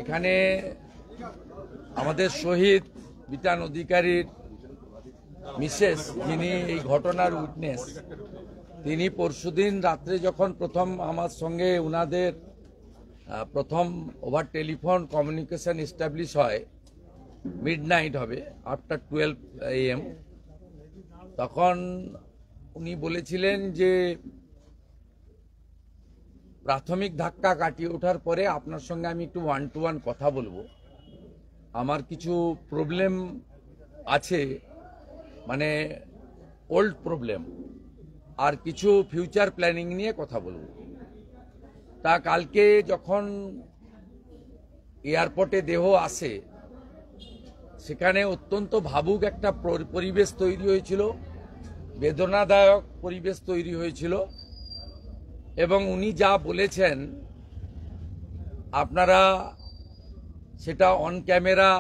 এখানে আমাদের শহীদ বিটান অধিকারীর মিসেস, যিনি এই ঘটনার উইটনেস, তিনি পরশুদিন রাত্রে যখন প্রথম আমার সঙ্গে উনাদের প্রথম ওভার টেলিফোন কমিউনিকেশন এস্টাবলিশ হয়, মিডনাইট হবে, আফটার 12 AM, তখন উনি বলেছিলেন যে প্রাথমিক ধাক্কা কাটিয়ে ওঠার পরে আপনার সঙ্গে আমি একটু 1-to-1 কথা বলবো। আমার কিছু প্রবলেম আছে, মানে ওল্ড প্রবলেম, আর কিছু ফিউচার প্ল্যানিং নিয়ে কথা বলবো। তা কালকে যখন এয়ারপোর্টে দেহ আসে, সেখানে অত্যন্ত ভাবুক একটা পরিবেশ তৈরি হয়েছিল, বেদনাদায়ক পরিবেশ তৈরি হয়েছিল, এবং উনি যা বলেছেন আপনারা সেটা অন ক্যামেরা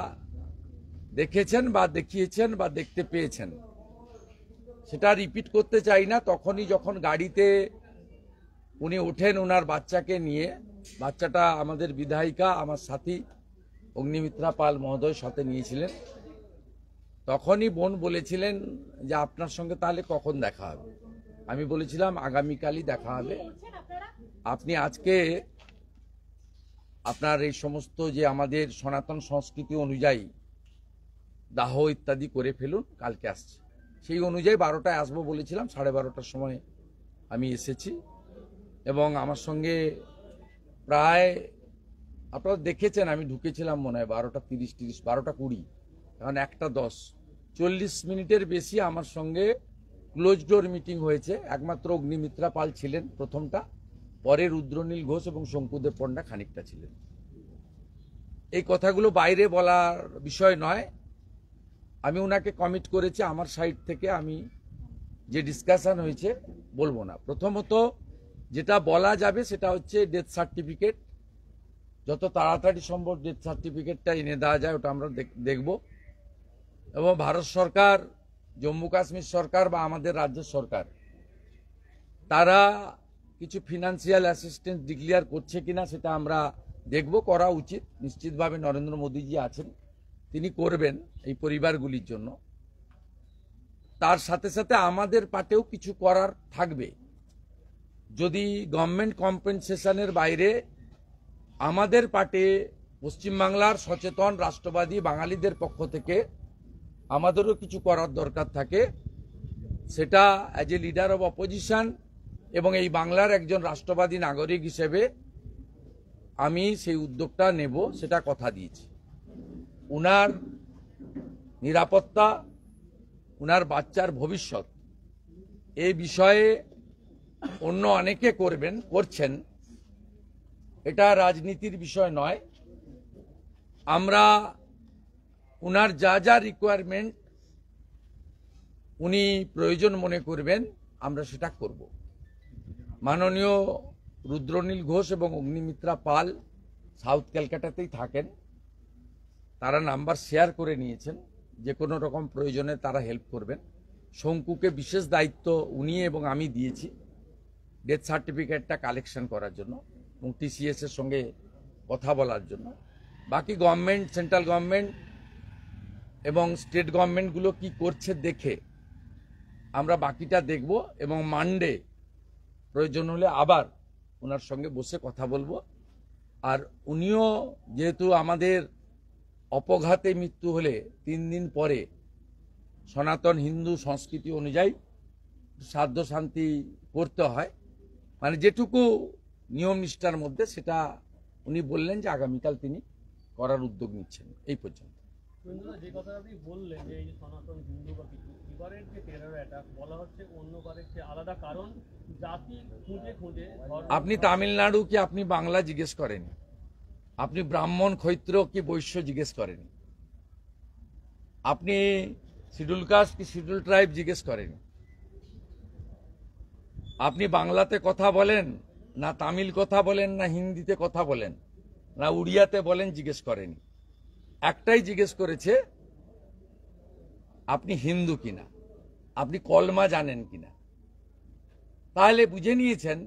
দেখেছেন বা দেখিয়েছেন বা দেখতে পেয়েছেন, সেটা রিপিট করতে চাই না। তখনই যখন গাড়িতে উনি ওঠেন ওনার বাচ্চাকে নিয়ে, বাচ্চাটা আমাদের বিধায়িকা আমার সাথী অগ্নিমিত্রা পাল মহোদয় সাথে নিয়েছিলেন, তখনই বোন বলেছিলেন যে আপনার সঙ্গে তাহলে কখন দেখা হবে। আমি বলেছিলাম আগামীকালই দেখা হবে, আপনি আজকে আপনার এই সমস্ত যে আমাদের সনাতন সংস্কৃতি অনুযায়ী দাহ ইত্যাদি করে ফেলুন, কালকে আসছে। সেই অনুযায়ী 12টায় আসবো বলেছিলাম, 12:30টার সময় আমি এসেছি, এবং আমার সঙ্গে প্রায় আপনারা দেখেছেন আমি ঢুকেছিলাম মনে হয় 12:30, 12:20, এখন 1:10, 40 মিনিটের বেশি আমার সঙ্গে ক্লোজ ডোর মিটিং হয়েছে। একমাত্র অগ্নিমিত্রা পাল ছিলেন প্রথমটা, পরে রুদ্রনীল ঘোষ এবং শঙ্কুদেব পণ্ডা খানিকটা ছিলেন। এই কথাগুলো বাইরে বলার বিষয় নয়, আমি ওনাকে কমিট করেছি আমার সাইড থেকে, আমি যে ডিসকাশন হয়েছে বলবো না। প্রথমত যেটা বলা যাবে সেটা হচ্ছে ডেথ সার্টিফিকেট, যত তাড়াতাড়ি সম্ভব ডেথ সার্টিফিকেটটা এনে দেওয়া যায় ওটা আমরা দেখব, এবং ভারত সরকার, জম্মু কাশ্মীর সরকার বা আমাদের রাজ্য সরকার, তারা কিছু ফিনান্সিয়াল অ্যাসিস্ট্যান্স ডিক্লেয়ার করছে কিনা সেটা আমরা দেখব। করা উচিত, নিশ্চিতভাবে নরেন্দ্র মোদীজি আছেন, তিনি করবেন এই পরিবারগুলির জন্য। তার সাথে সাথে আমাদের পার্টেও কিছু করার থাকবে। যদি গভর্নমেন্ট কম্পেনসেশনের বাইরে আমাদের পার্টে পশ্চিমবাংলার সচেতন রাষ্ট্রবাদী বাঙালিদের পক্ষ থেকে আমাদেরও কিছু করার দরকার থাকে, সেটা as a leader of opposition এবং এই বাংলার একজন রাষ্ট্রবাদী নাগরিক হিসেবে আমি সেই উদ্যোগটা নেব, সেটা কথা দিয়েছি। উনার নিরাপত্তা, উনার বাচ্চার ভবিষ্যৎ, এই বিষয়ে অন্য অনেকে করছেন, এটা রাজনীতির বিষয় নয়। আমরা উনার যা যা রিকোয়ারমেন্ট উনি প্রয়োজন মনে করবেন আমরা সেটা করব। মাননীয় রুদ্রনীল ঘোষ এবং অগ্নিমিত্রা পাল সাউথ ক্যালকাটাতেই থাকেন, তারা নাম্বার শেয়ার করে নিয়েছেন, যে কোনো রকম প্রয়োজনে তারা হেল্প করবেন। শঙ্কুকে বিশেষ দায়িত্ব উনি এবং আমি দিয়েছি ডেথ সার্টিফিকেটটা কালেকশন করার জন্য এবং TCS এর সঙ্গে কথা বলার জন্য। বাকি গভর্নমেন্ট, সেন্ট্রাল গভর্নমেন্ট এবং স্টেট গভর্নমেন্টগুলো কি করছে দেখে আমরা বাকিটা দেখব, এবং মানডে প্রয়োজন হলে আবার ওনার সঙ্গে বসে কথা বলবো। আর উনিও যেহেতু আমাদের অপঘাতে মৃত্যু হলে 3 দিন পরে সনাতন হিন্দু সংস্কৃতি অনুযায়ী শ্রাদ্ধ শান্তি করতে হয়, মানে যেটুকু নিয়ম নিষ্ঠার মধ্যে, সেটা উনি বললেন যে আগামীকাল তিনি করার উদ্যোগ নিচ্ছেন। এই পর্যন্ত যে কথা আপনি বললেন যে এই যে সনাতন হিন্দু বা কিছু, এবারের যে টেরর অ্যাটাক বলা হচ্ছে অন্যবারের চেয়ে আলাদা, কারণ জাতি খুঁজে খুঁজে। আপনি তামিলনাড়ু কি আপনি বাংলা জিজ্ঞেস করেন? আপনি ব্রাহ্মণ, ক্ষত্র কি বৈশ্য জিজ্ঞেস করেন? আপনি শিডিউল কাস্ট কি শিডিউল ট্রাইব জিজ্ঞেস করেন? আপনি বাংলাতে কথা বলেন না তামিল কথা বলেন না হিন্দিতে কথা বলেন না উড়িয়াতে বলেন জিজ্ঞেস করেন। একটাই জিজ্ঞেস করেছে আপনি হিন্দু কিনা, আপনি কলমা জানেন কিনা। তাহলে বুঝে নিয়েছেন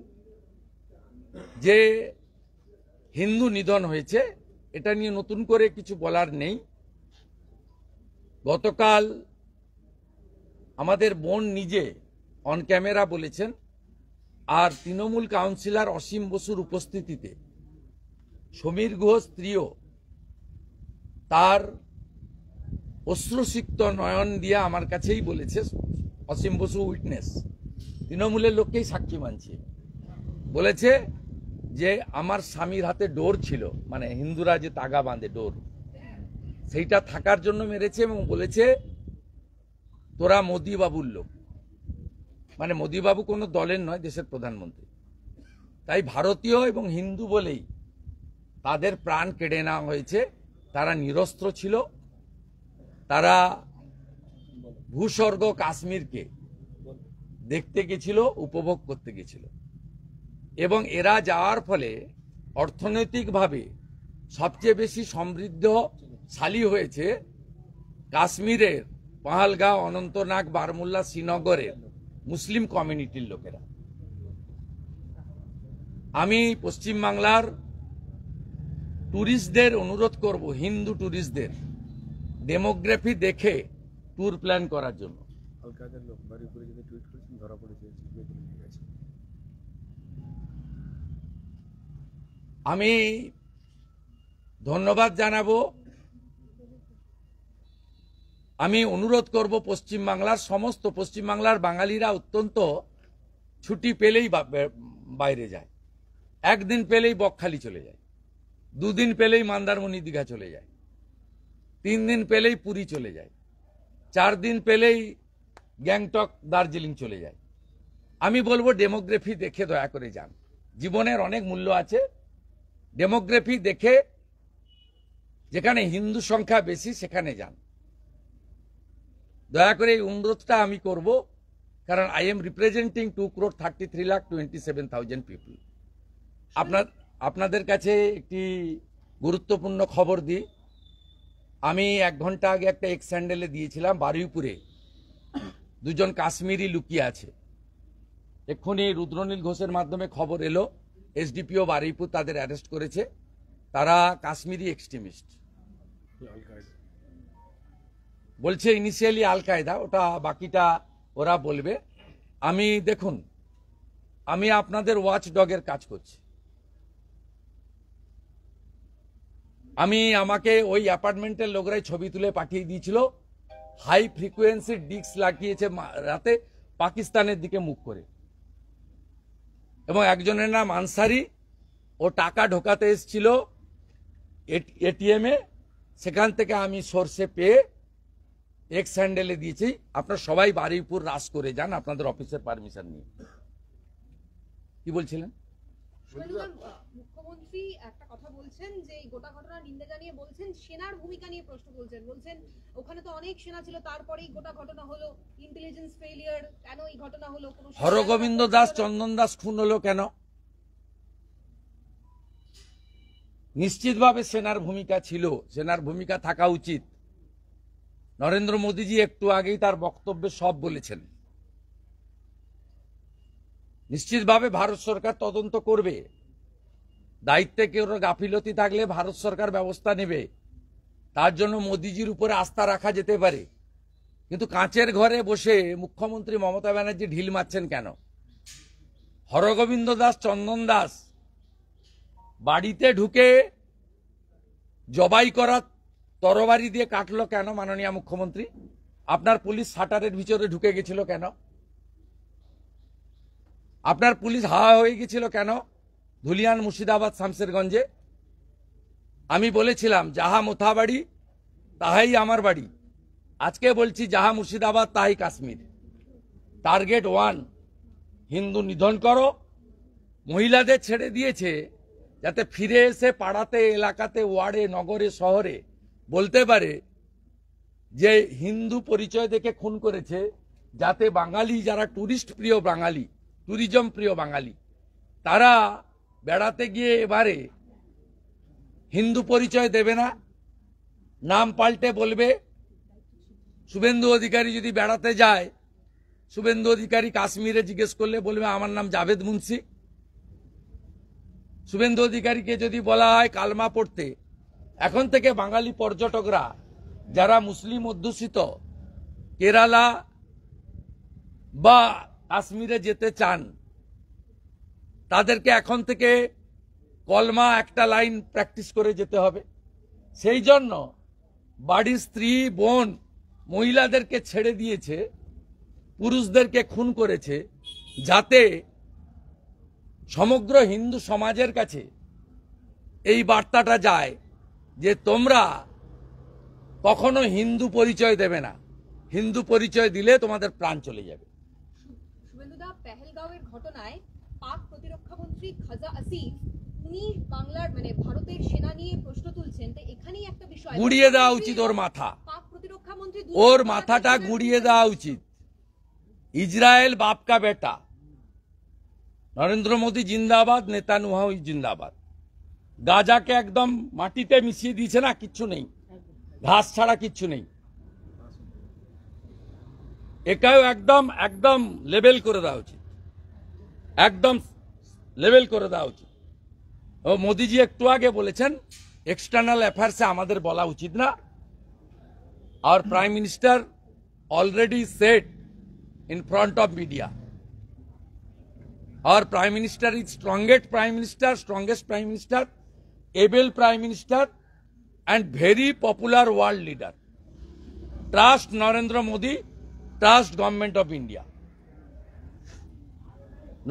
যে হিন্দু নিধন হয়েছে এটা নিয়ে নতুন করে কিছু বলার নেই। গতকাল আমাদের বোন নিজে অন ক্যামেরা বলেছেন, আর তৃণমূল কাউন্সিলর অসীম বসুর উপস্থিতিতে সমীর ঘোষ স্ত্রীও তার অশ্রুসিক্ত নয়ন দিয়ে আমার কাছেই বলেছে, অসীম বসু উইটনেস, তৃণমূলের লোককেই সাক্ষী মানছে, বলেছে যে আমার স্বামীর হাতে ডোর ছিল, মানে হিন্দুরা যে তাগা বাঁধে ডোর, সেইটা থাকার জন্য মেরেছে, এবং বলেছে তোরা মোদি বাবুর লোক। মানে মোদি বাবু কোনো দলের নয়, দেশের প্রধানমন্ত্রী। তাই ভারতীয় এবং হিন্দু বলেই তাদের প্রাণ কেড়ে নেওয়া হয়েছে। তারা নিরস্ত্র ছিল, তারা ভূস্বর্গ কাশ্মীরকে দেখতে গেছিল, উপভোগ করতে গেছিল, এবং এরা যাওয়ার ফলে অর্থনৈতিকভাবে সবচেয়ে বেশি সমৃদ্ধশালী হয়েছে কাশ্মীরের পাহালগাঁও, অনন্তনাগ, বারমুল্লা, শ্রীনগরের মুসলিম কমিউনিটির লোকেরা। আমি পশ্চিমবাংলার ট্যুরিস্টদের অনুরোধ করব, হিন্দু ট্যুরিস্টদের ডেমোগ্রাফি দেখে ট্যুর প্ল্যান করার জন্য। আমি ধন্যবাদ জানাবো। আমি অনুরোধ করব পশ্চিমবাংলার সমস্ত পশ্চিমবাংলার বাঙালিরা অত্যন্ত ছুটি পেলেই বাইরে যায়, একদিন পেলেই বকখালি চলে যায়, দুদিন পেলেই মন্দারমণি দীঘা চলে যায়, 3 দিন পেলেই পুরী চলে যায়, 4 দিন পেলেই গ্যাংটক, দার্জিলিং চলে যায়। আমি বলবো ডেমোগ্রাফি দেখে দয়া করে যান, জীবনের অনেক মূল্য আছে। ডেমোগ্রাফি দেখে যেখানে হিন্দু সংখ্যা বেশি সেখানে যান। দয়া করে এই অনুরোধটা আমি করব, কারণ আই এম রিপ্রেজেন্টিং 2,33,27,000 পিপল। আপনাদের কাছে একটি গুরুত্বপূর্ণ খবর দিই। আমি 1 ঘন্টা আগে একটা এক্স স্যান্ডেলে দিয়েছিলাম, বারুইপুরে 2 জন কাশ্মীরি লুকিয়ে আছে। এক্ষুনি রুদ্রনীল ঘোষের মাধ্যমে খবর এলো, এসডিপিও বারুইপুর তাদের অ্যারেস্ট করেছে। তারা কাশ্মীরি এক্সট্রিমিস্ট বলছে, ইনিশিয়ালি আল কায়দা, ওটা বাকিটা ওরা বলবে। দেখুন, আমি আপনাদের ওয়াচ ডগের কাজ করছি। আমাকে ওই অ্যাপার্টমেন্টের লোকরাই ছবি তুলে পাঠিয়ে দিয়েছিল, হাই ফ্রিকোয়েন্সি ডিস্ক লাগিয়েছে রাতে পাকিস্তানের দিকে মুখ করে, এবং একজনের নাম আনসারি, ও টাকা ঢোকাতে এসেছিল এটিএমে, সেখান থেকে আমি সোর্সে পেয়ে এক্স হ্যান্ডেলে দিয়েছি। আপনারা সবাই বারুইপুর রাস করে যান আপনাদের অফিসের পারমিশন নিয়ে। কি বলছিলেন? মুখ্যমন্ত্রী একটা কথা বলছেন যে গোটা ঘটনার নিন্দা জানিয়ে বলছেন সেনার ভূমিকা নিয়ে প্রশ্ন তুলছেন, বলছেন ওখানে তো অনেক সেনা ছিল, তারপরেই গোটা ঘটনা হলো, ইন্টেলিজেন্স ফেলিয়ার, কেন এই ঘটনা হলো? হরগোবিন্দ দাস, চন্দন দাস খুন হলো কেন? নিশ্চিতভাবে সেনার ভূমিকা ছিল, সেনার ভূমিকা থাকা উচিত। নরেন্দ্র মোদীজি একটু আগেই তার বক্তব্যে সব বলেছেন। নিশ্চিতভাবে ভারত সরকার তদন্ত করবে, দায়িত্বে কেউ গাফিলতি থাকলে ভারত সরকার ব্যবস্থা নেবে। তার জন্য মোদীজির উপরে আস্থা রাখা যেতে পারে, কিন্তু কাঁচের ঘরে বসে মুখ্যমন্ত্রী মমতা ব্যানার্জি ঢিল মারছেন কেন? হরগোবিন্দ দাস, চন্দন দাস বাড়িতে ঢুকে জবাই করা তরবারি দিয়ে কাটলো কেন মাননীয় মুখ্যমন্ত্রী? আপনার পুলিশ শাটারের ভিতরে ঢুকে গেছিল কেন? আপনার পুলিশ হাওয়া হয়ে গেছিল কেন ধুলিয়ান, মুর্শিদাবাদ, শামসেরগঞ্জে? আমি বলেছিলাম যাহা মোথা বাড়ি তাহাই আমার বাড়ি। আজকে বলছি যাহা মুর্শিদাবাদ তাহাই কাশ্মীর। টার্গেট 1, হিন্দু নিধন করো। মহিলাদের ছেড়ে দিয়েছে যাতে ফিরে এসে পাড়াতে, এলাকাতে, ওয়ার্ডে, নগরে, শহরে বলতে পারে যে হিন্দু পরিচয় দেখে খুন করেছে, যাতে বাঙালি যারা টুরিস্ট প্রিয় বাঙালি, ট্যুরিজম প্রিয় বাঙালি, তারা বেড়াতে গিয়ে এবারে হিন্দু পরিচয় দেবে না, নাম পাল্টে বলবে। শুভেন্দু অধিকারী যদি বেড়াতে যায়, শুভেন্দু অধিকারী কাশ্মীরে জিজ্ঞেস করলে বলবে আমার নাম জাভেদ মুন্সি। শুভেন্দু অধিকারীকে যদি বলা হয় কালমা পড়তে, এখন থেকে বাঙালি পর্যটকরা যারা মুসলিম অধ্যুষিত কেরালা বা কাশ্মীরে যেতে চান তাদেরকে এখন থেকে কলমা একটা লাইন প্র্যাকটিস করে যেতে হবে। সেই জন্য বাড়ির স্ত্রী বোন মহিলাদেরকে ছেড়ে দিয়েছে, পুরুষদেরকে খুন করেছে, যাতে সমগ্র হিন্দু সমাজের কাছে এই বার্তাটা যায় যে তোমরা কখনো হিন্দু পরিচয় দেবে না, হিন্দু পরিচয় দিলে তোমাদের প্রাণ চলে যাবে। শুভেন্দুদা, পেহেলগাঁওয়ের ঘটনায় পাক প্রতিরক্ষা মন্ত্রী খাজা আসিফ উনি বাংলার মানে ভারতের সেনা নিয়ে প্রশ্ন তুলছেন, তো এখানেই একটা বিষয় গুড়িয়ে দেওয়া উচিত ওর মাথা, পাক প্রতিরক্ষা মন্ত্রী ওর মাথাটা গুড়িয়ে দেওয়া উচিত। ইসরায়েল বাপ কা বেটা, নরেন্দ্র মোদী জিন্দাবাদ, নেতানুয়াহু জিন্দাবাদ। গাজাকে একদম মাটিতে মিশিয়ে দিয়েছে না, কিচ্ছু নেই, ঘাস ছাড়া কিচ্ছু নেই। এটাও একদম একদম লেভেল করে দেওয়া উচিত, একদম লেভেল করে দেওয়া উচিত। ও মোদিজি একটু আগে বলেছেন এক্সটার্নাল অ্যাফেয়ার্সে আমাদের বলা উচিত না। আর prime minister already said in front of media. Our Prime Minister is strongest Prime Minister, able Prime Minister and very popular world leader. Trust Narendra Modi, trust Government of India.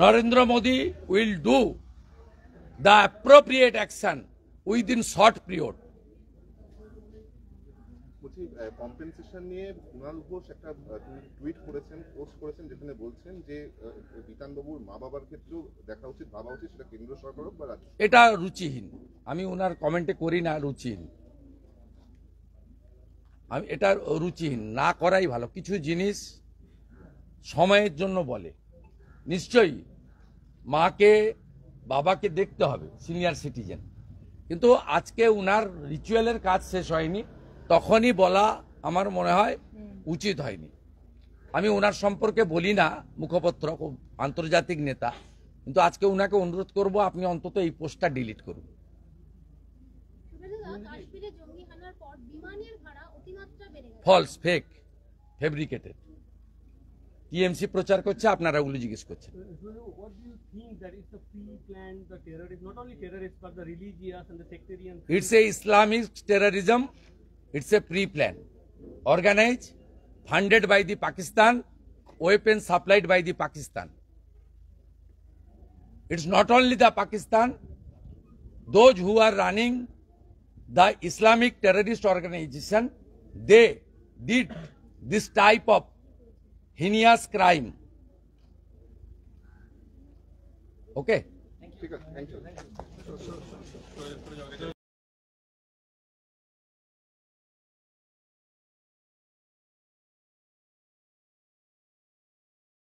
Narendra Modi will do the appropriate action within short period. বলছি compensation নিয়ে কুণাল ঘোষ একটা tweet করেছেন, post করেছেন, যেখানে বলছেন যে বিতানবাবুর মা বাবার ক্ষেত্রেও দেখা উচিত, ভাবা উচিত, সেটা কেন্দ্র সরকার হোক বা রাজ্য। এটা রুচিহীন, আমি ওনার কমেন্টে করি না, রুচিহীন। আমি এটা রুচিহীন না করাই ভালো। কিছু জিনিস সময়ের জন্য বলে, নিশ্চয়ই মাকে বাবাকে দেখতে হবে, সিনিয়র সিটিজেন, কিন্তু আজকে উনার রিচুয়ালের কাজ শেষ হয়নি, তখনই বলা আমার মনে হয় উচিত হয়নি। আমি ওনার সম্পর্কে বলি না, মুখপত্র খুব আন্তর্জাতিক নেতা, কিন্তু আজকে উনাকে অনুরোধ করব আপনি অন্তত এই পোস্টটা ডিলিট করুন। ফলস, ফেক, ফেব্রিকেটেড, টিএমসি প্রচার করছে, আপনারা ওগুলো জিজ্ঞেস করছেন। What do you think that it's a pre-planned the terrorist, not only terrorists but the religious and the sectarian? It's a Islamic terrorism. It's a pre-plan, organized, funded by the Pakistan, weapons supplied by the Pakistan. It's not only the Pakistan, those who are running the Islamic terrorist organization, they did this type of heinous crime. Okay? ঠিক আছে, thank you.